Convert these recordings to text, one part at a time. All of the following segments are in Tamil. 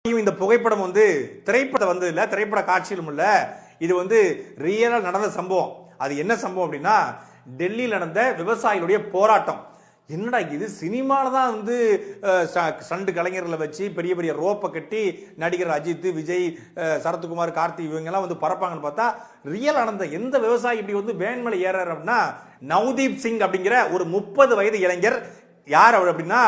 இந்த புகைப்படம் திரைப்படம் இல்ல, திரைப்பட காட்சியிலும் இல்ல, இது ரியலா நடந்த சம்பவம். அது என்ன சம்பவம் அப்படின்னா, டெல்லியில் நடந்த விவசாயிகளுடைய போராட்டம். என்னடா இது, சினிமால தான் சண்டு கலைஞர்களை வச்சு பெரிய பெரிய ரோப்பை கட்டி நடிகர் அஜித், விஜய், சரத்குமார், கார்த்தி இவங்க எல்லாம் பரப்பாங்கன்னு பார்த்தா, ரியல் நடந்த எந்த விவசாயி இப்படி வேன் மேல ஏறாரு அப்படின்னா, நவ்தீப் சிங் அப்படிங்கிற ஒரு 30 வயது இளைஞர். யார் அவர் அப்படின்னா,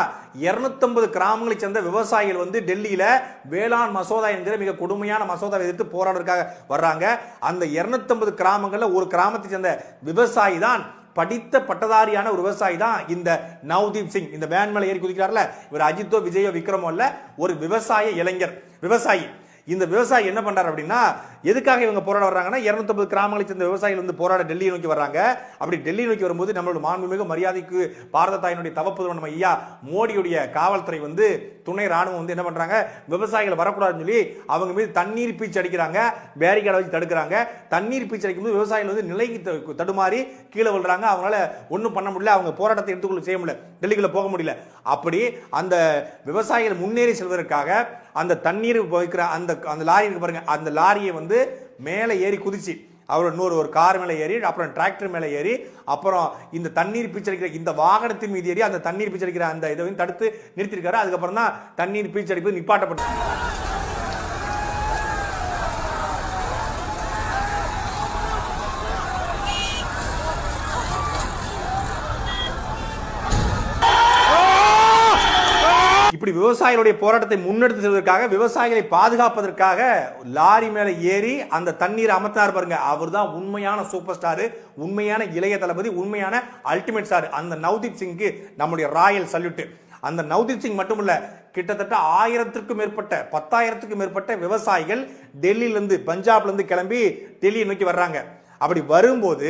250 கிராமங்களை சேர்ந்த விவசாயிகள் டெல்லியில வேளாண் மசோதா என்கிற மிக கொடுமையான மசோதாவை எதிர்த்து போராடுறதுக்காக வர்றாங்க. அந்த 250 கிராமங்கள்ல ஒரு கிராமத்தை சேர்ந்த விவசாயி தான், படித்த பட்டதாரியான ஒரு விவசாயி தான் இந்த நவ்தீப் சிங். இந்த வேன் மேல ஏறி குதிக்கிறார்ல, இவர் அஜித்தோ விஜயோ விக்ரமோ இல்ல, ஒரு விவசாய இளைஞர், விவசாயி. இந்த விவசாயி என்ன பண்றாரு அப்படின்னா, எதுக்காக இவங்க போராட வர்றாங்கன்னா, 250 கிராமங்களை சேர்ந்த விவசாயிகள் போராட டெல்லியை நோக்கி வர்றாங்க. அப்படி டெல்லி நோக்கி வரும்போது நம்மளோட மாண்புமிகு மரியாதைக்கு பாரத தாயினுடைய தவப்புதல்வர் நம்ம ஐயா மோடியுடைய காவல்துறை துணை ராணுவம் என்ன பண்றாங்க, விவசாயிகள் வரக்கூடாதுன்னு சொல்லி அவங்க மீது தண்ணீர் பீச்சு அடிக்கிறாங்க, பேரிகார்டை வச்சு தடுக்கிறாங்க. தண்ணீர் பீச்சு அடிக்கும் போது விவசாயிகள் நிலைக்கு தடுமாறி கீழே விழுறாங்க. அவங்களால ஒன்றும் பண்ண முடியல, அவங்க போராட்டத்தை எடுத்துக்கொள்ள செய்ய முடியல, டெல்லிக்குள்ள போக முடியல. அப்படி அந்த விவசாயிகள் முன்னேறி செல்வதற்காக அந்த தண்ணீர் வைக்கிற அந்த லாரி இருக்கு பாருங்க, அந்த லாரியை மேலே ஏறி குதிச்சு அவர் ஒரு கார் மேலே ஏறி, அப்புறம் டிராக்டர் மேலே ஏறி, அப்புறம் இந்த தண்ணீர் பீச்சடிக்கிற இந்த வாகனத்தின் மீது ஏறி அந்த தண்ணீர் பீச்சடிக்கிற அந்த இதை தடுத்து நிறுத்திருக்காரு. அதுக்கப்புறம் தான் தண்ணீர் பீச்சடிப்பது நிப்பாட்டப்பட்டது. இப்படி விவசாயிகளுடைய போராட்டத்தை முன்னெடுத்து செல்வதற்காக, விவசாயிகளை பாதுகாப்பதற்காக லாரி மேல ஏறி அந்த தண்ணீர் அமர்த்தார் பாருங்க, அவர் தான் உண்மையான சூப்பர் ஸ்டார், உண்மையான இளைய தளபதி, உண்மையான அல்டிமேட் ஸ்டார். அந்த நவ்தீப் சிங்க்கு நம்முடைய ராயல் சல்யூட். அந்த நவ்தீப் சிங் மட்டுமல்ல, கிட்டத்தட்ட 1000க்கும் மேற்பட்ட 10,000க்கும் மேற்பட்ட விவசாயிகள் டெல்லியிலிருந்து, பஞ்சாப்ல இருந்து கிளம்பி டெல்லியை நோக்கி வர்றாங்க. அப்படி வரும்போது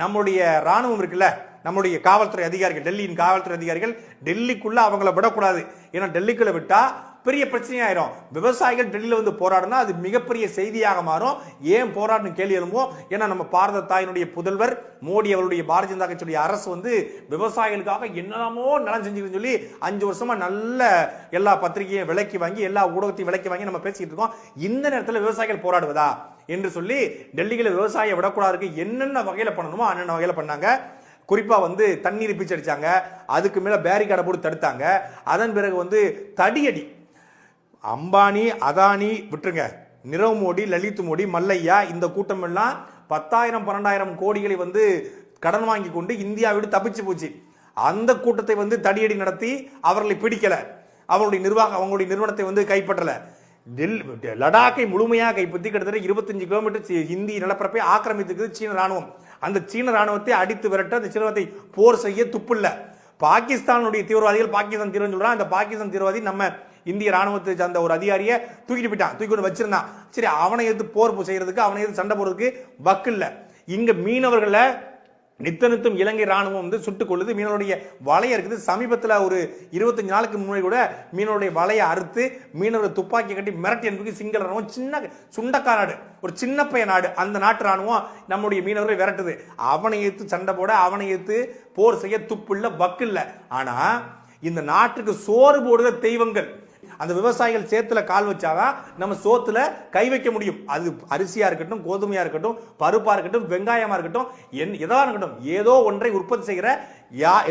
நம்முடைய ராணுவம் இருக்குல்ல, நம்முடைய காவல்துறை அதிகாரிகள், டெல்லியின் காவல்துறை அதிகாரிகள் டெல்லிக்குள்ள அவங்கள விடக்கூடாது. ஏன்னா டெல்லிக்குள்ள விட்டா பெரிய பிரச்சனையாயிரும். விவசாயிகள் டெல்லியில போராடினா அது மிகப்பெரிய செய்தியாக மாறும். ஏன் போராடணும் கேள்வி எழும்போம். ஏன்னா நம்ம பாரத தாயினுடைய புதல்வர் மோடி அவருடைய பாரதிய ஜனதா கட்சியுடைய அரசு விவசாயிகளுக்காக என்னெல்லாமோ நலம் செஞ்சுன்னு சொல்லி 5 வருஷமா நல்ல எல்லா பத்திரிகையும் விலைக்கு வாங்கி, எல்லா ஊடகத்தையும் விலைக்கு வாங்கி நம்ம பேசிட்டு இருக்கோம். இந்த நேரத்தில் விவசாயிகள் போராடுவதா என்று சொல்லி டெல்லியில விவசாயியை விடக்கூடாது, என்னென்ன வகையில பண்ணணுமோ அண்ணன் வகையில பண்ணாங்க. குறிப்பா தண்ணீர் பீச்சு அடிச்சாங்க, அதுக்கு மேல பேரிகார்டை போட்டு தடுத்தாங்க. அதன் பிறகு தடியடி, அம்பானி, அதானி விட்டுருங்க, நிரவ் மோடி, லலித் மோடி, மல்லையா, இந்த கூட்டம் எல்லாம் 10,000 12,000 கோடிகளை கடன் வாங்கி கொண்டு இந்தியா விட்டு தப்பிச்சு போச்சு. அந்த கூட்டத்தை தடியடி நடத்தி அவர்களை பிடிக்கல, அவங்களுடைய நிறுவனத்தை கைப்பற்றல. லடாக்கை முழுமையாக கைப்பற்றி கிட்டத்தட்ட 25 கிலோமீட்டர் இந்திய நிலப்பரப்பை ஆக்கிரமித்துக்கிறது சீன ராணுவம். அந்த சீன ராணுவத்தை அடித்து விரட்ட, அந்த சீனத்தை போர் செய்ய துப்புல்ல. பாகிஸ்தானுடைய தீவிரவாதிகள், பாகிஸ்தான் தீவிரம் சொல்றான், அந்த பாகிஸ்தான் தீவிரவாதி நம்ம இந்திய ராணுவத்தை சார்ந்த ஒரு அதிகாரியை தூக்கிட்டு போயிட்டான், தூக்கி வச்சிருந்தான். சரி, அவனை எதிர்த்து போர் செய்யறதுக்கு, அவனை எதிர்த்து சண்டை போடுறதுக்கு வக்கு இல்ல. இங்க மீனவர்களை நித்தம் இலங்கை ராணுவம் சுட்டுக் கொள்ளுது. மீனவருடைய வலைய இருக்குது. சமீபத்தில் ஒரு 25 நாளுக்கு முன்னாடி கூட மீனவருடைய வலையை அறுத்து மீனவரை துப்பாக்கி கட்டி மிரட்டி என்பது சிங்கள ராணுவம், சின்ன சுண்டக்கா நாடு, ஒரு சின்ன பைய நாடு, அந்த நாட்டு ராணுவம் நம்முடைய மீனவரை விரட்டுது. அவனை எடுத்து சண்டை போட, அவனை எடுத்து போர் செய்ய துப்பு இல்ல, வக்கு இல்ல. ஆனா இந்த நாட்டுக்கு சோறு போடுகிற தெய்வங்கள், அந்த விவசாயிகள் சேத்துல கால் வச்சாதான் நம்ம சோத்துல கை வைக்க முடியும். அது அரிசியா இருக்கட்டும், கோதுமையா இருக்கட்டும், பருப்பா இருக்கட்டும், வெங்காயமா இருக்கட்டும், எதா இருக்கட்டும், ஏதோ ஒன்றை உற்பத்தி செய்கிற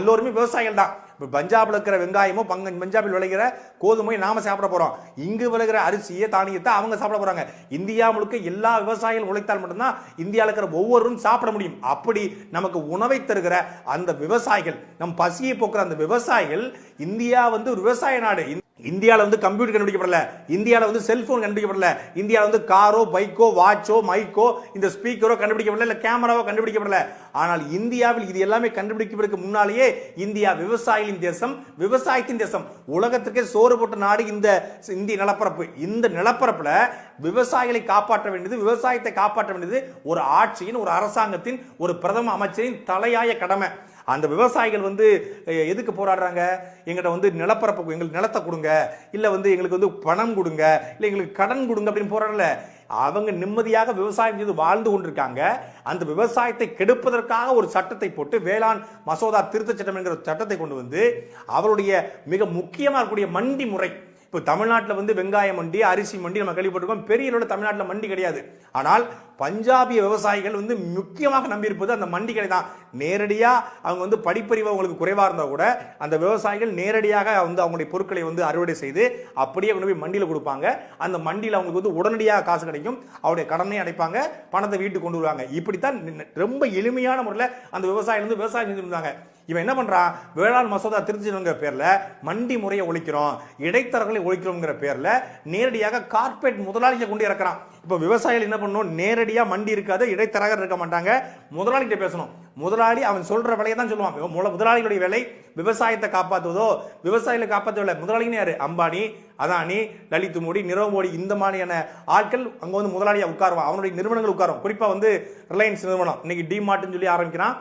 எல்லோருமே விவசாயிகள் தான். பஞ்சாப்ல இருக்கிற வெங்காயமோ, பஞ்சாபில் விளைகிற கோதுமை நாம சாப்பிட போறோம். இங்கு விளைகிற அரிசியை, தானியத்தை அவங்க சாப்பிட போறாங்க. இந்தியா முழுக்க எல்லா விவசாயிகள் உழைத்தால் மட்டும்தான் இந்தியாவில் இருக்கிற ஒவ்வொருவரும் சாப்பிட முடியும். அப்படி நமக்கு உணவை தருகிற அந்த விவசாயிகள், நம் பசியை போக்குற அந்த விவசாயிகள், இந்தியா ஒரு விவசாய நாடு. இந்தியாவில் கம்ப்யூட்டர் கண்டுபிடிக்கப்படல, இந்தியாவில் செல்போன் கண்டுபிடிக்கப்படல, இந்தியாவில் காரோ, பைக்கோ, வாட்சோ, மைக்கோ, இந்த ஸ்பீக்கரோ கண்டுபிடிக்கப்படல, இல்ல கேமராவோ கண்டுபிடிக்கப்படல. ஆனால் இந்தியாவில் இது எல்லாமே கண்டுபிடிக்கிறதுக்கு முன்னாலேயே இந்தியா விவசாயிகளின் தேசம், விவசாயத்தின் தேசம். உலகத்துக்கே சோறு போட்ட நாடு இந்த இந்திய நிலப்பரப்பு. இந்த நிலப்பரப்புல விவசாயிகளை காப்பாற்ற வேண்டியது, விவசாயத்தை காப்பாற்ற வேண்டியது ஒரு ஆட்சியின், ஒரு அரசாங்கத்தின், ஒரு பிரதம அமைச்சரின் தலையாய கடமை. அந்த விவசாயிகள் எதுக்கு போராடுறாங்க? எங்கிட்ட நிலப்பரப்பு, எங்களுக்கு நிலத்தை கொடுங்க, இல்ல எங்களுக்கு பணம் கொடுங்க, இல்ல எங்களுக்கு கடன் கொடுங்க அப்படின்னு போராடல. அவங்க நிம்மதியாக விவசாயம் செய்து வாழ்ந்து கொண்டிருக்காங்க. அந்த விவசாயத்தை கெடுப்பதற்காக ஒரு சட்டத்தை போட்டு, வேளாண் மசோதா திருத்த சட்டம் என்கிற சட்டத்தை கொண்டு அவருடைய மிக முக்கியமாக இருக்கக்கூடிய மண்டி முறை, இப்போ தமிழ்நாட்டில் வந்து வெங்காய மண்டி, அரிசி மண்டி நம்ம கேள்விப்பட்டிருக்கோம். பெரிய அளவில் தமிழ்நாட்டில் மண்டி கிடையாது. ஆனால் பஞ்சாபிய விவசாயிகள் வந்து முக்கியமாக நம்பியிருப்பது அந்த மண்டி கடை தான். நேரடியாக அவங்க வந்து படிப்பறிவு அவங்களுக்கு குறைவாக இருந்தால் கூட அந்த விவசாயிகள் நேரடியாக வந்து அவங்களுடைய பொருட்களை வந்து அறுவடை செய்து அப்படியே கொண்டு போய் மண்டியில் கொடுப்பாங்க. அந்த மண்டியில் அவங்களுக்கு வந்து உடனடியாக காசு கிடைக்கும், அவருடைய கடனை அடைப்பாங்க, பணத்தை வீட்டுக்கு கொண்டு வருவாங்க. இப்படித்தான் ரொம்ப எளிமையான முறையில் அந்த விவசாயிகள் வந்து விவசாயம் செஞ்சுருந்தாங்க. இவன் என்ன பண்றான், வேளாண் மசோதா திருச்சிங்கிற பேர்ல மண்டி முறையை ஒழிக்கிறோம், இடைத்தரகர்களை ஒழிக்கிறோம்ங்கிற பேர்ல நேரடியாக கார்பரேட் முதலாளிகளை கொண்டு இறக்குறான். இப்ப விவசாயிகள் என்ன பண்ணணும், நேரடியா மண்டி இருக்காது, இடைத்தரகர் இருக்க மாட்டாங்க, முதலாளிகிட்ட பேசணும். முதலாளி அவன் சொல்ற விலையை தான் சொல்லுவான். முதலாளிகளுடைய வேலை விவசாயத்தை காப்பாற்றுவதோ, விவசாயிகளை காப்பாற்றுவதில்லை. முதலாளின்னு யாரு, அம்பானி, அதானி, லலித் மோடி, நிரவ் மோடி, இந்த மாதிரியான ஆட்கள் அங்க வந்து முதலாளியா உட்காருவான், அவனுடைய நிறுவனங்கள் உட்காரும். குறிப்பா வந்து ரிலையன்ஸ் நிறுவனம் இன்னைக்கு டிமார்ட்னு சொல்லி ஆரம்பிக்கிறான்.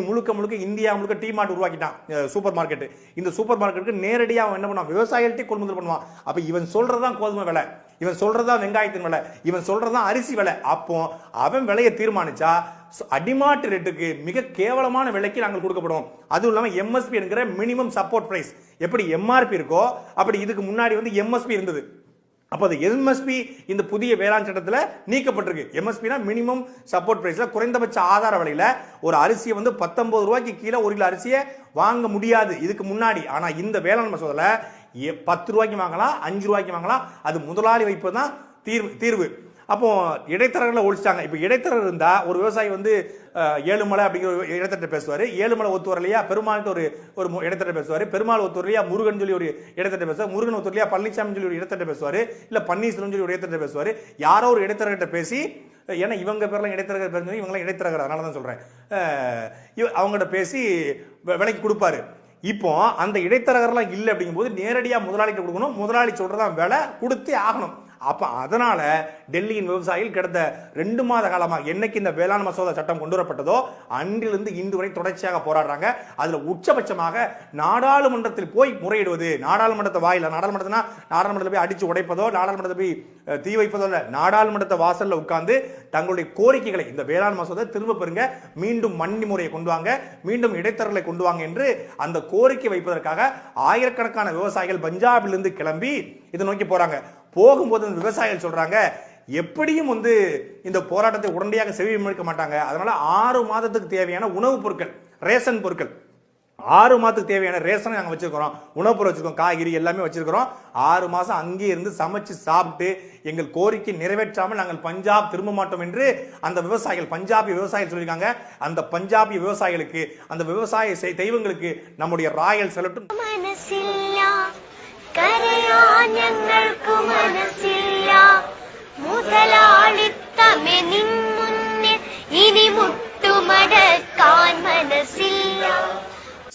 முழுக்க முழுக்க இந்தியா முழுக்க டிமார்ட் உருவாக்கிட்டான், சூப்பர் மார்க்கெட். இந்த சூப்பர் மார்க்கெட்டுக்கு நேரடியாக அவன் என்ன பண்ணுவான், விவசாயிகள்ட்டே கொள்முதல் பண்ணுவான். அப்ப இவன் சொல்றதான் கோதுமை விலை, இவன் சொல்றதான் வெங்காயத்தின் விலை, இவன் சொல்றதான் அரிசி விலை. அப்போ அவன் விலையை தீர்மானிச்சா அடிமாட்டு ரேட்டுக்கு மிக கேவலமான விலைக்கு நாங்கள் கொடுக்கப்படும். அதுவும் இல்லாமல் எம்எஸ்பி என்கிற மினிமம் சப்போர்ட் பிரைஸ் எப்படி எம்ஆர்பி இருக்கோ அப்படி இதுக்கு முன்னாடி வந்து எம்எஸ்பி இருந்தது. அப்போ அது எம்எஸ்பி இந்த புதிய வேளாண் சட்டத்தில் நீக்கப்பட்டிருக்கு. எம்எஸ்பினா மினிமம் சப்போர்ட் பிரைஸ்ல குறைந்தபட்ச ஆதார விலையில ஒரு அரிசியை வந்து 19 ரூபாய்க்கு கீழே ஒரு கிலோ அரிசியை வாங்க முடியாது இதுக்கு முன்னாடி. ஆனா இந்த வேளாண் மசோதால 10 ரூபாய்க்கு வாங்கலாம், 5 ரூபாய்க்கு வாங்கலாம். அது முதலாளி வைப்பு தான் தீர்வு. அப்போ இடைத்தரகர்களை ஒழிச்சிட்டாங்க. இப்போ இடைத்தரகர் இருந்தா ஒரு விவசாயி வந்து ஏழுமலை அப்படிங்கிற ஒரு இடைத்தட்ட பேசுவார், ஏழுமலை ஒத்து வரலையா பெருமாள்கிட்ட ஒரு இடைத்தட்ட பேசுவார், பெருமாள் ஒத்து வரலையா முருகன் சொல்லி ஒரு இடைத்தட்ட பேசுவார், முருகன் ஒத்து வரலையா பழனிசாமி சொல்லி ஒரு இடைத்தட்ட பேசுவார், இல்லை பன்னீர்செல்வம் சொல்லி ஒரு இடைத்தட்ட பேசுவார். யாரோ ஒரு இடைத்தரகிட்ட பேசி, ஏன்னா இவங்க பேர்லாம் இடைத்தரகர் பேர், இவங்களாம் இடைத்தரகர், அதனால தான் சொல்றேன், அவங்ககிட்ட பேசி விலைக்கு கொடுப்பாரு. இப்போ அந்த இடைத்தரகர்லாம் இல்லை அப்படிங்கும்போது நேரடியாக முதலாளிகிட்ட கொடுக்கணும், முதலாளி சொல்றதான் விலை கொடுத்தே ஆகணும். அப்ப அதனால டெல்லியின் விவசாயிகள் கிடந்த 2 மாத காலமாக என்னைக்கு இந்த வேளாண் மசோதா சட்டம் கொண்டு வரப்பட்டதோ அன்றிலிருந்து இன்று வரை தொடர்ச்சியாக போராடுறாங்க. அதுல உச்சபட்சமாக நாடாளுமன்றத்தில் போய் முறையிடுவது. நாடாளுமன்றத்தை வாயில, நாடாளுமன்றத்தில் போய் அடிச்சு உடைப்பதோ, நாடாளுமன்றத்தை போய் தீ வைப்பதோ இல்ல, நாடாளுமன்றத்தை வாசல்ல உட்கார்ந்து தங்களுடைய கோரிக்கைகளை, இந்த வேளாண் மசோதா திரும்ப பெறுங்க, மீண்டும் மண்டி முறையை கொண்டு வாங்க, மீண்டும் இடைத்தரகர்களை கொண்டு வாங்க என்று அந்த கோரிக்கை வைப்பதற்காக ஆயிரக்கணக்கான விவசாயிகள் பஞ்சாபிலிருந்து கிளம்பி இதை நோக்கி போறாங்க. போகும்போது அந்த விவசாயிகள் சொல்றாங்க, எப்படியும் வந்து இந்த போராட்டத்தை உடனடியாக செவிமடுக்க மாட்டாங்க, அதனால 6 மாதத்துக்கு தேவையான உணவுப் பொருட்கள், ரேஷன் பொருட்கள், 6 மாதத்துக்கு தேவையான ரேஷனை நாங்கள் வச்சிருக்கிறோம், உணவுப் பொருள் வச்சிருக்கோம், காய்கறி எல்லாமே வச்சிருக்கிறோம். 6 மாசம் அங்கே இருந்து சமைச்சு சாப்பிட்டு எங்கள் கோரிக்கை நிறைவேற்றாமல் நாங்கள் பஞ்சாப் திரும்ப மாட்டோம் என்று அந்த விவசாயிகள், பஞ்சாபி விவசாயிகள் சொல்லியிருக்காங்க. அந்த பஞ்சாபி விவசாயிகளுக்கு, அந்த விவசாய தெய்வங்களுக்கு நம்முடைய ராயல் செலட்டும். ഞങ്ങൾക്കു മനസ്സില്ല മുതലാളിത്തമെനിൻ മുന്നിൽ ഇനി മുട്ടുമടക്കാൻ മനസ്സില്ല.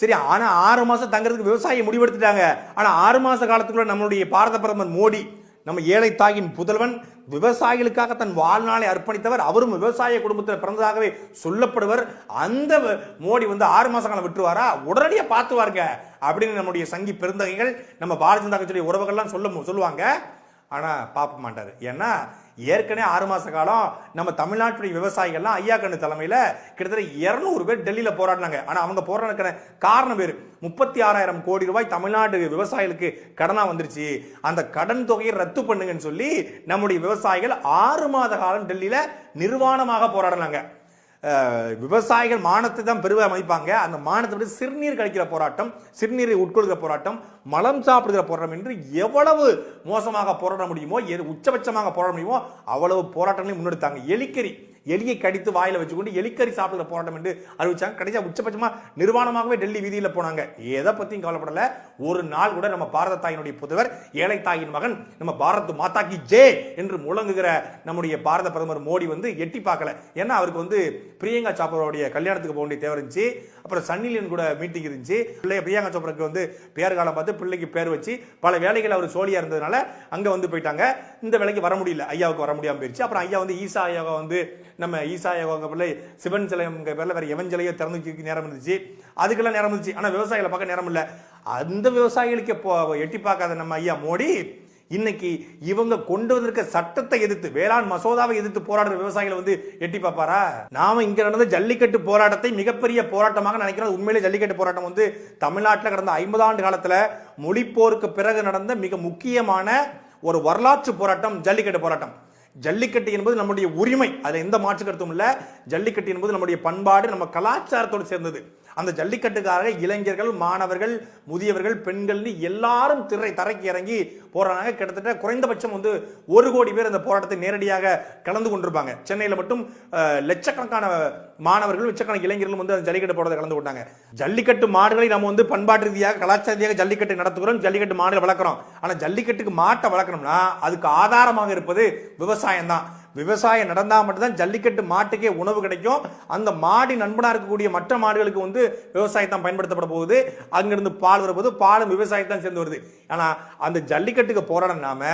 சரி, ஆனா 6 மாசம் தங்கிறதுக்கு விவசாயி முடிவெடுத்துட்டாங்க. ஆனா 6 மாச காலத்துக்குள்ள நம்மளுடைய பாரத பிரதமர் மோடி, நம்ம ஏழை தாயின் புதல்வன், விவசாயிகளுக்காக தன் வாழ்நாளை அர்ப்பணித்தவர், அவரும் விவசாய குடும்பத்தில் பிறந்ததாகவே சொல்லப்படுவர். அந்த மோடி வந்து 6 மாச காலம் விட்டுருவாரா? உடனடியாக பார்த்துவாருங்க அப்படின்னு நம்முடைய சங்கி பெருந்தகைகள், நம்ம பாரதிய ஜனதா கட்சியுடைய உறவுகள்லாம் சொல்லுவாங்க. ஆனா பார்க்க மாட்டாரு. ஏன்னா ஏற்கனவே 6 மாச காலம் நம்ம தமிழ்நாட்டுடைய விவசாயிகள்லாம் ஐயா கண்ணு தலைமையில கிட்டத்தட்ட 200 பேர் டெல்லியில போராடினாங்க. ஆனா அவங்க போராடுறதுக்கான காரணம் வேறு. 36,000 கோடி ரூபாய் தமிழ்நாடு விவசாயிகளுக்கு கடனா வந்துருச்சு, அந்த கடன் தொகையை ரத்து பண்ணுங்கன்னு சொல்லி நம்முடைய விவசாயிகள் 6 மாத காலம் டெல்லியில நிர்வாணமாக போராடினாங்க. விவசாயிகள் மானத்தை தான் பெருவாக மதிப்பாங்க. அந்த மானத்தை விட சிறுநீர் கழிக்கிற போராட்டம், சிறுநீரை உட்கொள்கிற போராட்டம், மலம் சாப்பிடுகிற போராட்டம் என்று எவ்வளவு மோசமாக போராட முடியுமோ, உச்சபட்சமாக போராட முடியுமோ அவ்வளவு போராட்டங்களையும் முன்னெடுத்தாங்க. எலியை கடித்து வாயில வச்சுக்கொண்டு எலிக்கறி சாப்பிடுற போராட்டம் என்று அறிவிச்சாங்க. கடைசியா உச்சபட்சமா நிர்வாணமாகவே டெல்லி வீதியில போனாங்க. எதை பத்தியும் கவலைப்படல. ஒரு நாள் கூட நம்ம பாரத தாயினுடைய புதல்வர், ஏழை தாயின் மகன், நம்ம பாரத் மாதா கி ஜெய் என்று முழங்குகிற நம்முடைய பாரத பிரதமர் மோடி வந்து எட்டி பார்க்கல. ஏன்னா அவருக்கு வந்து பிரியங்கா சோப்ராவுடைய கல்யாணத்துக்கு போக வேண்டிய தேவை இருந்துச்சு. அப்புறம் சன்னிலியன் கூட மீட்டிங் இருந்துச்சு. பிரியங்கா சோப்ராக்கு வந்து பேர் காலம் பார்த்து பிள்ளைக்கு பேர் வச்சு பல வேலைகள் அவர் சோழியா இருந்ததுனால அங்க வந்து போயிட்டாங்க. இந்த வேலைக்கு வர முடியல, ஐயாவுக்கு வர முடியாம போயிடுச்சு. அப்புறம் ஐயா வந்து ஈசா ஐயாவை வந்து நம்ம ஈசா யோகா பிள்ளை சிவன் சிலை பேர்ல வேற எவன் சிலையோ திறந்து நேரம் இருந்துச்சு, அதுக்கெல்லாம் நேரம் இருந்துச்சு. ஆனா விவசாயிகளை பார்க்க நேரம் இல்லை. அந்த விவசாயிகளுக்கு எட்டி பார்க்காத நம்ம ஐயா மோடி இன்னைக்கு இவங்க கொண்டு வந்திருக்க சட்டத்தை எதிர்த்து, வேளாண் மசோதாவை எதிர்த்து போராடுற விவசாயிகளை வந்து எட்டி பார்ப்பாரா? நாம இங்க நடந்த ஜல்லிக்கட்டு போராட்டத்தை மிகப்பெரிய போராட்டமாக நினைக்கிறோம். உண்மையிலே ஜல்லிக்கட்டு போராட்டம் வந்து தமிழ்நாட்டில் கடந்த 50 ஆண்டு காலத்துல மொழிப்போருக்கு பிறகு நடந்த மிக முக்கியமான ஒரு வரலாற்று போராட்டம் ஜல்லிக்கட்டு போராட்டம். ஜல்லிக்கட்டு என்பது நம்முடைய உரிமை, அது எந்த மாற்று கருத்தும் இல்ல. ஜல்லிக்கட்டு என்பது நம்முடைய பண்பாடு, நம்ம கலாச்சாரத்தோடு சேர்ந்தது. அந்த ஜல்லிக்கட்டுக்காக இளைஞர்கள், மாணவர்கள், முதியவர்கள், பெண்கள் எல்லாரும் தரைக்கு இறங்கி போறாங்க. கிட்டத்தட்ட குறைந்தபட்சம் வந்து 1 கோடி பேர் அந்த போராட்டத்தை நேரடியாக கலந்து கொண்டிருப்பாங்க. சென்னையில் மட்டும் லட்சக்கணக்கான மாணவர்கள், லட்சக்கணக்கான இளைஞர்கள் வந்து அந்த ஜல்லிக்கட்டு போராட்டத்தை கலந்து கொண்டாங்க. ஜல்லிக்கட்டு மாடுகளை நம்ம வந்து பண்பாட்டு ரீதியாக, கலாச்சார ரீதியாக ஜல்லிக்கட்டு நடத்துகிறோம், ஜல்லிக்கட்டு மாடுகளை வளர்க்குறோம். ஆனா ஜல்லிக்கட்டுக்கு மாட்டை வளர்க்கணும்னா அதுக்கு ஆதாரமாக இருப்பது விவசாயம் தான். விவசாயம் நடந்தா மட்டும்தான் ஜல்லிக்கட்டு மாட்டுக்கே உணவு கிடைக்கும். அந்த மாடி நண்பனா இருக்கக்கூடிய மற்ற மாடுகளுக்கு வந்து விவசாயத்தான் பயன்படுத்தப்பட போகுது. அங்கிருந்து பால் வரப்போது, பாலும் விவசாயத்தான் சேர்ந்து வருது. ஆனா அந்த ஜல்லிக்கட்டுக்கு போராடம் நாம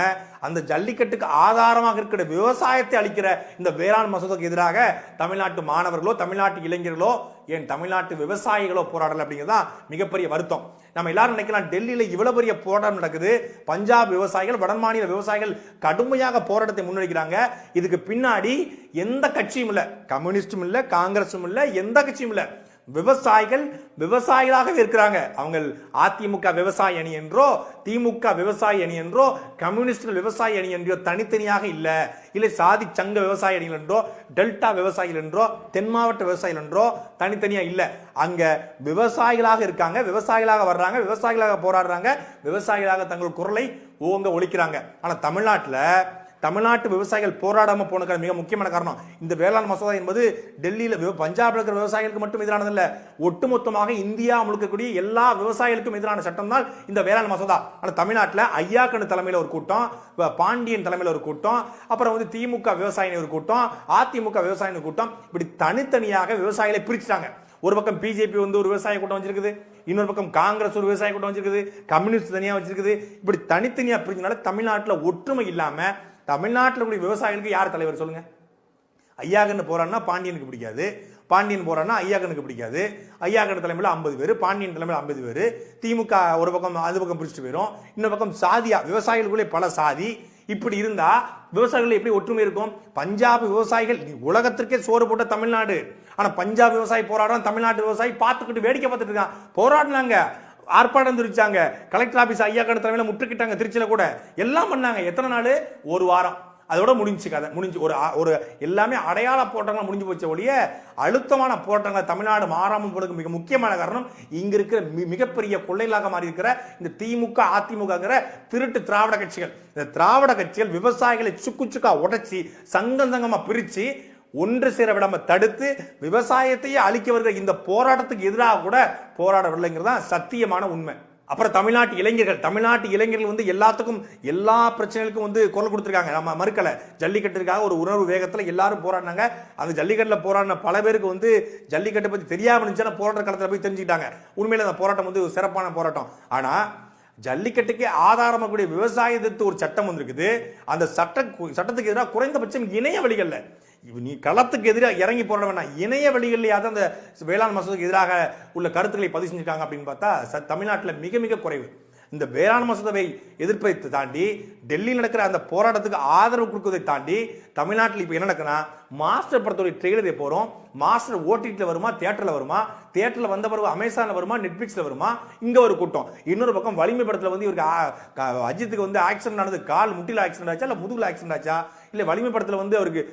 அந்த ஜல்லிக்கட்டுக்கு ஆதாரமாக இருக்கிற விவசாயத்தை அளிக்கிற இந்த வேளாண் மசோதாவுக்கு எதிராக தமிழ்நாட்டு மாணவர்களோ, தமிழ்நாட்டு இளைஞர்களோ, ஏன் தமிழ்நாட்டு விவசாயிகளோ போராடல அப்படிங்கிறதா மிகப்பெரிய வருத்தம். நம்ம எல்லாரும் நினைக்கலாம் டெல்லியில இவ்வளவு பெரிய போராட்டம் நடக்குது, பஞ்சாப் விவசாயிகள், வடமாநில விவசாயிகள் கடுமையாக போராட்டத்தை முன்னெடுக்கிறாங்க. இதுக்கு பின்னாடி எந்த கட்சியும் இல்ல, கம்யூனிஸ்டும் இல்ல, காங்கிரஸும் இல்ல, எந்த கட்சியும் இல்ல. விவசாயிகள் விவசாயிகளாகவே இருக்கிறாங்க. அவங்க அதிமுக விவசாய அணி என்றோ, திமுக விவசாய அணி என்றோ, கம்யூனிஸ்டுகள் விவசாய அணி என்றோ தனித்தனியாக இல்ல சாதி சங்க விவசாய அணிகள் என்றோ, டெல்டா விவசாயிகள் என்றோ, தென் மாவட்ட விவசாயிகள் என்றோ தனித்தனியா இல்ல. அங்க விவசாயிகளாக இருக்காங்க, விவசாயிகளாக வர்றாங்க, விவசாயிகளாக போராடுறாங்க, விவசாயிகளாக தங்கள் குரலை ஓங்க ஒலிக்கிறாங்க. ஆனா தமிழ்நாட்டு விவசாயிகள் போராடாம போனதுக்கு மிக முக்கியமான காரணம் இந்த வேளாண் மசோதா என்பது டெல்லியில பஞ்சாப்ல இருக்கிற விவசாயிகளுக்கு மட்டும் எதிரானது இல்ல, ஒட்டுமொத்தமாக இந்தியா முழுக்க கூடிய எல்லா விவசாயிகளுக்கும் எதிரான சட்டம் தான் இந்த வேளாண் மசோதா. ஆனா தமிழ்நாட்டில் ஐயாக்கண்ணு தலைமையில் ஒரு கூட்டம், பாண்டியன் தலைமையில் ஒரு கூட்டம், அப்புறம் வந்து திமுக விவசாயிகள் ஒரு கூட்டம், அதிமுக விவசாயிகள் கூட்டம், இப்படி தனித்தனியாக விவசாயிகளை பிரிச்சுட்டாங்க. ஒரு பக்கம் பிஜேபி வந்து ஒரு விவசாய கூட்டம் வச்சிருக்குது, இன்னொரு பக்கம் காங்கிரஸ் ஒரு விவசாய கூட்டம் வச்சிருக்குது, கம்யூனிஸ்ட் தனியா வச்சிருக்குது. இப்படி தனித்தனியா பிரிஞ்சனால தமிழ்நாட்டில் ஒற்றுமை இல்லாம தமிழ்நாட்டில் கூடிய விவசாயிகளுக்கு யார் தலைவர் சொல்லுங்க? ஐயாக்கண்ணு போறான்னா பாண்டியனுக்கு பிடிக்காது, பாண்டியன் போறான்னா ஐயாக்கனுக்கு பிடிக்காது. ஐயாக்கண்ணு தலைமையில் 50 பேர், பாண்டியன் தலைமையில் 50 பேர், திமுக ஒரு பக்கம் அது பக்கம் பிடிச்சிட்டு போயிடும். இன்னொரு பக்கம் சாதியா விவசாயிகளுக்குள்ளே பல சாதி. இப்படி இருந்தா விவசாயிகள் எப்படி ஒற்றுமை இருக்கும்? பஞ்சாப் விவசாயிகள் உலகத்திற்கே சோறு போட்ட தமிழ்நாடு, ஆனா பஞ்சாப் விவசாயி போராடுறான், தமிழ்நாட்டு விவசாயி பார்த்துக்கிட்டு வேடிக்கை பார்த்துட்டு இருக்கான். போராடினாங்க, ஆர்ப்பாட்டம் தெரிவிச்சாங்க, கலெக்டர் ஆபீஸ் ஐயாக்கண்ணு தலைமையில முற்றுகிட்டாங்க, திருச்சியில கூட எல்லாம் பண்ணாங்க. எத்தனை நாள்? 1 வாரம். அதோட முடிஞ்சு கதை முடிஞ்சு. ஒரு எல்லாமே அடையாள போராட்டங்கள் முடிஞ்சு போச்ச ஒழிய அழுத்தமான போராட்டங்கள் தமிழ்நாடு மாறாமல் போறதுக்கு மிக முக்கியமான காரணம் இங்க இருக்கிற மிகப்பெரிய கொள்ளைகளாக மாறி இருக்கிற இந்த திமுக, அதிமுக திருட்டு திராவிட கட்சிகள். இந்த திராவிட கட்சிகள் விவசாயிகளை சுக்கா உடைச்சி சங்கமா பிரிச்சு ஒன்று சேர விடாம தடுத்து விவசாயத்தையே அழிக்க வருகிற இந்த போராட்டத்துக்கு எதிராக கூட போராடவில்லைங்கிறது தான் சத்தியமான உண்மை. அப்புறம் தமிழ்நாட்டு இளைஞர்கள் வந்து எல்லாத்துக்கும், எல்லா பிரச்சனைகளுக்கும் வந்து குரல் கொடுத்துருக்காங்க. நம்ம மறுக்கல, ஜல்லிக்கட்டுக்காக ஒரு உணர்வு வேகத்துல எல்லாரும் போராடினாங்க. அந்த ஜல்லிக்கட்டுல போராடின பல பேருக்கு வந்து ஜல்லிக்கட்டை பத்தி தெரியாம இருந்துச்சுன்னா போராட்ட காலத்துல போய் தெரிஞ்சுக்கிட்டாங்க. உண்மையில அந்த போராட்டம் வந்து ஒரு சிறப்பான போராட்டம். ஆனா ஜல்லிக்கட்டுக்கு ஆதாரமாக கூடிய விவசாயத்துக்கு ஒரு சட்டம் வந்திருக்குது. அந்த சட்டத்துக்கு எதிராக குறைந்தபட்சம் இணைய வழிகள்ல நீ களத்துக்கு எதிராக இறங்கி போராட வேண்டாம், இணைய வழிகள்லையாவது அந்த வேளாண் மசோதாவுக்கு எதிராக உள்ள கருத்துக்களை பதிவு செஞ்சிருக்காங்க அப்படின்னு பார்த்தா தமிழ்நாட்டில் மிக மிக குறைவு. இந்த வேளாண் மசோதாவை எதிர்ப்பை தாண்டி டெல்லியில் நடக்கிற அந்த போராட்டத்துக்கு ஆதரவு கொடுக்கறதை தாண்டி தமிழ்நாட்டில் இப்போ என்ன நடக்குன்னா, மாஸ்டர் படத்துடைய ட்ரெய்லர் போறோம், மாஸ்டர் ஓடிடில வருமா, தியேட்டர்ல வருமா, தியேட்டர்ல வந்த பிறகு அமேசான்ல வருமா, நெட்ஃபிளிக்ஸ்ல வருமா, இங்க ஒரு கூட்டம். இன்னொரு பக்கம் வலிமை படத்துல வந்து இவருக்கு அஜித்துக்கு வந்து ஆக்சிடென்ட் ஆனது, கால் முட்டில ஆக்சிடென்ட் ஆச்சா இல்ல முதுகுல ஆக்சிடென்ட் ஆச்சா, இல்ல வலிமை படத்துல வந்து அவருக்கு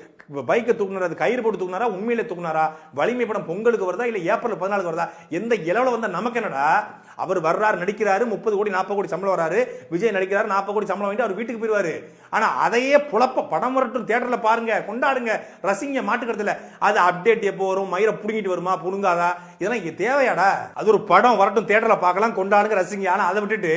பைக்கை தூக்குனாரா, கயிறு போட்டு தூக்குனாரா, உண்மையில தூக்குனாரா, வலிமை படம் பொங்கலுக்கு வருதா இல்ல ஏப்ரல் 14 வருதா, எந்த இலவுல வந்தா நமக்கு என்னடா? அவர் வர்றாரு, நடிக்கிறாரு, 30 கோடி 40 கோடி சம்பளம் வராரு, விஜய் நடிக்கிறாரு, 40 கோடி சம்பளம் வாங்கிட்டு அவர் வீட்டுக்கு போயிருவாரு. ஆனா அதையே புலப்ப படம் வரட்டும், தியேட்டர்ல பாருங்க, கொண்டாடுங்க, ரசிங்க, மாட்டுக்கிறதுல அது அப்டேட் எப்போ வரும், மயிரை புடுங்கிட்டு வருமா, புடுங்காதா, இதெல்லாம் இங்க தேவையாடா? அது ஒரு படம் வரட்டும், தியேட்டர்ல பார்க்கலாம், கொண்டாடுங்க, ரசிங்க. ஆனா அதை விட்டுட்டு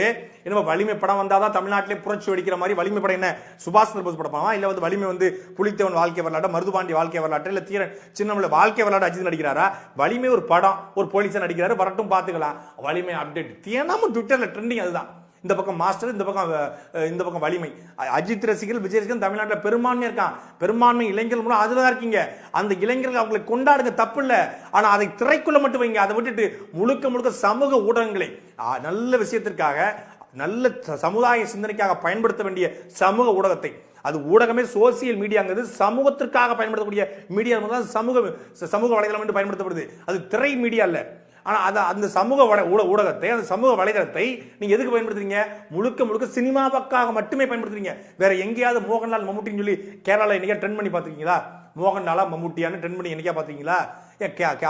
என்ன வலிமை படம் வந்தாதான் தமிழ்நாட்டிலே புரட்சி வெடிக்கிற மாதிரி வலிமை படம் என்ன சுபாஷ் சந்திரபோஸ் படமா, இல்ல வந்து வலிமை வந்து புலித்தேவன் வாழ்க்கை வரலாற்று, மருதுபாண்டி வாழ்க்கை வரலாற்று, இல்ல தீரன் சின்னமலை வாழ்க்கை வரலாற்று அஜித் நடிக்கிறாரா? வலிமை ஒரு படம், ஒரு போலீஸா நடிக்கிறாரு, வரட்டும் பாத்துக்கலாம். வலிமை அப்டேட் தினமும் ட்விட்டர்ல ட்ரெண்டிங் அதுதான். இந்த பக்கம் மாஸ்டர், இந்த பக்கம் வலிமை. அஜித் ரசிகர்கள், விஜய் ரசிகர்கள் தமிழ்நாட்டில் பெரும்பான்மையா இருக்கான். பெரும்பான்மை இளைஞர்கள் மூலம் அதுதான் இருக்கீங்க. அந்த இளைஞர்கள் அவங்களை கொண்டாடுங்க, தப்பு இல்ல. ஆனா அதை திரைக்குள்ள மட்டும் வைங்க. அதை விட்டுட்டு முழுக்க முழுக்க சமூக ஊடகங்களை நல்ல விஷயத்திற்காக நல்ல சமுதாய சிந்தனைக்காக பயன்படுத்த வேண்டிய சமூக ஊடகத்தை, அது ஊடகமே சோசியல் மீடியாங்கிறது சமூகத்திற்காக பயன்படுத்தக்கூடிய மீடியா தான் சமூக வலைதளம் என்று பயன்படுத்தப்படுது. அது திரை மீடியா இல்ல. ஆனா அந்த சமூக ஊடகத்தை, அந்த சமூக வலைதளத்தை நீங்க எதுக்கு பயன்படுத்துறீங்க? முழுக்க முழுக்க சினிமாவுக்காக மட்டுமே பயன்படுத்துறீங்க. வேற எங்கேயாவது மோகன்லால் மம்முட்டின்னு சொல்லி கேரளால என்னைக்கா ட்ரெண்ட் பண்ணி பாத்துக்கீங்களா? மோகன்லாலா மம்முட்டியான்னு ட்ரெண்ட் பண்ணி என்னைக்கா பாத்தீங்களா?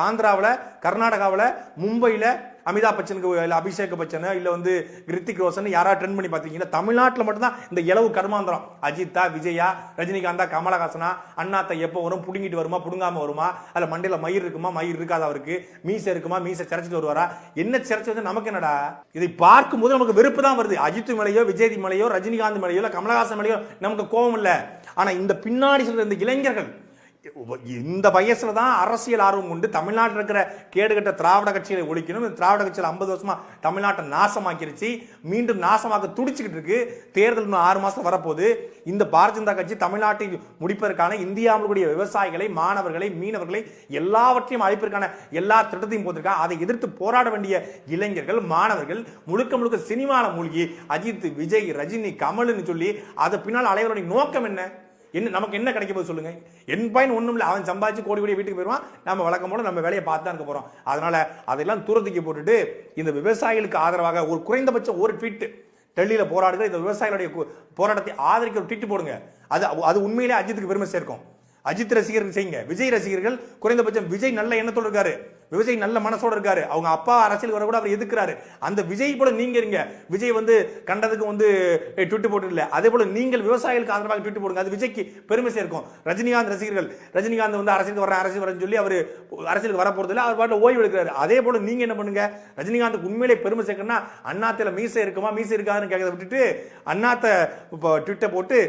ஆந்திராவில், கர்நாடகாவில், மும்பையில் அமிதாப் பச்சனுக்கு அபிஷேக் பச்சன் இல்ல வந்து ரித்திக் ரோஷன் யாரா ட்ரெண்ட் பண்ணி பாத்தீங்கன்னா, தமிழ்நாட்டில் மட்டும்தான் இந்த இளவு கர்மாந்திரம். அஜித்தா, விஜயா, ரஜினிகாந்தா, கமலஹாசனா, அண்ணாத்த எப்போ வரும், புடுங்கிட்டு வருமா, புடுங்காம வருமா, அதுல மண்டையில மயிர் இருக்குமா, மயிர் இருக்காது, அவருக்கு மீசை இருக்குமா, மீசை சிரைச்சிட்டு வருவாரா, என்ன சிரைச்சு வந்து நமக்கு என்னடா? இதை பார்க்கும் போது நமக்கு வெறுப்பு தான் வருது. அஜித் மேலையோ, விஜய் மேலையோ, ரஜினிகாந்த் மேலையோ, கமலஹாசன் மேலையோ நமக்கு கோபம் இல்ல. ஆனா இந்த பின்னாடி சொல்ற இந்த இளைஞர்கள் இந்த வயசுல தான் அரசியல் ஆர்வம் கொண்டு தமிழ்நாட்டில் இருக்கிற கேடுகட்ட திராவிட கட்சிகளை ஒழிக்கணும். திராவிட கட்சியில் 50 வருஷமா தமிழ்நாட்டை நாசமாக்கிருச்சு, மீண்டும் நாசமாக்க துடிச்சுக்கிட்டு இருக்கு. தேர்தல் 6 மாசம் வரப்போது. இந்த பாரதிய ஜனதா கட்சி தமிழ்நாட்டை முடிப்பதற்கான இந்தியாவுடைய விவசாயிகளை, மாணவர்களை, மீனவர்களை எல்லாவற்றையும் அழைப்பதற்கான எல்லா திட்டத்தையும் போட்டிருக்காங்க. அதை எதிர்த்து போராட வேண்டிய இளைஞர்கள், மாணவர்கள் முழுக்க முழுக்க சினிமால மூழ்கி அஜித், விஜய், ரஜினி, கமல்னு சொல்லி அதை பின்னால் அலைவருடைய நோக்கம் என்ன? நமக்கு என்ன கிடைக்க போது சொல்லுங்க? என் பயன் ஒண்ணும் இல்லை. அவன் சம்பாதிச்சு கோடி கோடி வீட்டுக்கு போயிடுவான். நம்ம வழக்கம் போல நம்ம வேலையை பார்த்து தான் இருக்க போறோம். அதனால அதெல்லாம் தூரத்துக்கு போட்டுட்டு இந்த விவசாயிகளுக்கு ஆதரவாக ஒரு குறைந்தபட்சம் ஒரு ட்வீட் டெல்லியில போராடுகிற இந்த விவசாயிகளுடைய போராட்டத்தை ஆதரிக்க ஒரு ட்வீட் போடுங்க. அது உண்மையிலே அஜித்துக்கு பெருமை சேர்க்கும். அஜித் ரசிகர்கள் செய்யுங்க. விஜய் ரசிகர்கள் குறைந்தபட்சம் விஜய் நல்ல எண்ணத்தோடு இருக்காரு, விஜய் நல்ல மனசோட இருக்காரு, அவங்க அப்பா அரசியல் வர கூட அவர் எதிர்க்கிறாரு. அந்த விஜய் போல நீங்க இருங்க. விஜய் வந்து கண்டதுக்கு வந்து ட்விட் போட்டு இல்ல, அதே போல நீங்கள் விவசாயிகளுக்கு ஆதரவாக ட்விட் போடுங்க. அது விஜய்க்கு பெருமை சேர்க்கும். ரஜினிகாந்த் ரசிகர்கள், ரஜினிகாந்த் வந்து அரசியலுக்கு வரேன்னு சொல்லி அவர் அரசியலுக்கு வர போறது இல்லை, அவர் பாட்டில் ஓய்வு எடுக்கிறாரு. அதே போல நீங்க என்ன பண்ணுங்க? ரஜினிகாந்துக்கு உண்மையிலே பெருமை சேர்க்கணும்னா அண்ணாத்தில மீசை இருக்குமா, மீசை இருக்காதுன்னு கேட்கறத விட்டுட்டு அண்ணாத்த ட்விட்டை போட்டு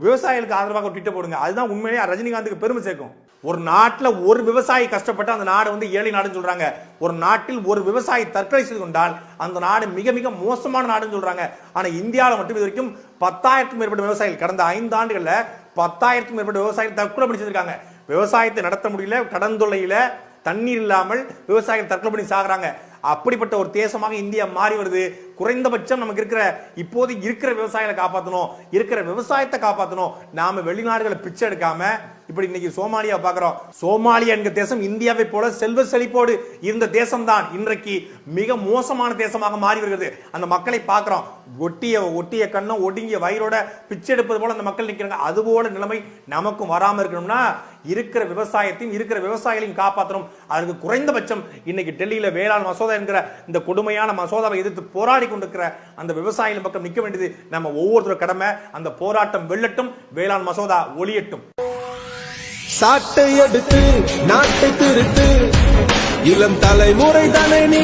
விவசாயிகளுக்கு ஆதரவாக ட்விட்டை போடுங்க. அதுதான் உண்மையிலே ரஜினிகாந்துக்கு பெருமை சேர்க்கும். ஒரு நாட்டில் ஒரு விவசாயி கஷ்டப்பட்டு அந்த நாடு வந்து ஏழை நாடுன்னு சொல்றாங்க. ஒரு நாட்டில் ஒரு விவசாயி தற்கொலை செய்து கொண்டால் அந்த நாடு மிக மிக மோசமான நாடுன்னு சொல்றாங்க. ஆனா இந்தியாவில் மட்டும் இது வரைக்கும் 10,000க்கும் மேற்பட்ட விவசாயிகள், கடந்த 5 ஆண்டுகள்ல 10,000க்கும் மேற்பட்ட விவசாயிகள் தற்கொலை பண்ணி செஞ்சிருக்காங்க. விவசாயத்தை நடத்த முடியல, கடந்தொல்லையில தண்ணீர் இல்லாமல் விவசாயிகள் தற்கொலை பண்ணி சாகுறாங்க. அப்படிப்பட்ட ஒரு தேசமாக இந்தியா மாறி வருது. குறைந்தபட்சம் நமக்கு இருக்கிற இப்போது இருக்கிற விவசாயிகளை காப்பாற்றணும், இருக்கிற விவசாயத்தை காப்பாற்றணும். நாம வெளிநாடுகளை பிச்சை எடுக்காம இப்படி இன்னைக்கு சோமாலியா பாக்குறோம். சோமாலியா என்கிற தேசம் இந்தியாவை போல செல்வ செழிப்போடு இருந்த தேசம் தான் இன்றைக்கு மிக மோசமான தேசமாக மாறி வருகிறது. அந்த மக்களை பார்க்கிறோம், ஒட்டிய கண்ணும் ஒடுங்கிய வயிறோட பிச்சை எடுப்பது போல அந்த மக்கள் நிற்கிறாங்க. அதுபோல நிலைமை நமக்கும் வராம இருக்கணும்னா இருக்கிற விவசாயத்தையும் இருக்கிற விவசாயிகளையும் காப்பாற்றணும். அதற்கு குறைந்தபட்சம் இன்னைக்கு டெல்லியில வேளாண் மசோதா என்கிற இந்த கொடுமையான மசோதாவை எதிர்த்து போராடி கொண்டிருக்கிற அந்த விவசாயிகள் பக்கம் நிற்க வேண்டியது நம்ம ஒவ்வொருத்தரும் கடமை. அந்த போராட்டம் வெல்லட்டும், வேளாண் மசோதா ஒளியட்டும். சாட்டை எடுத்து நாட்டை திருத்து, இளம் தலைமுறை தானே நீ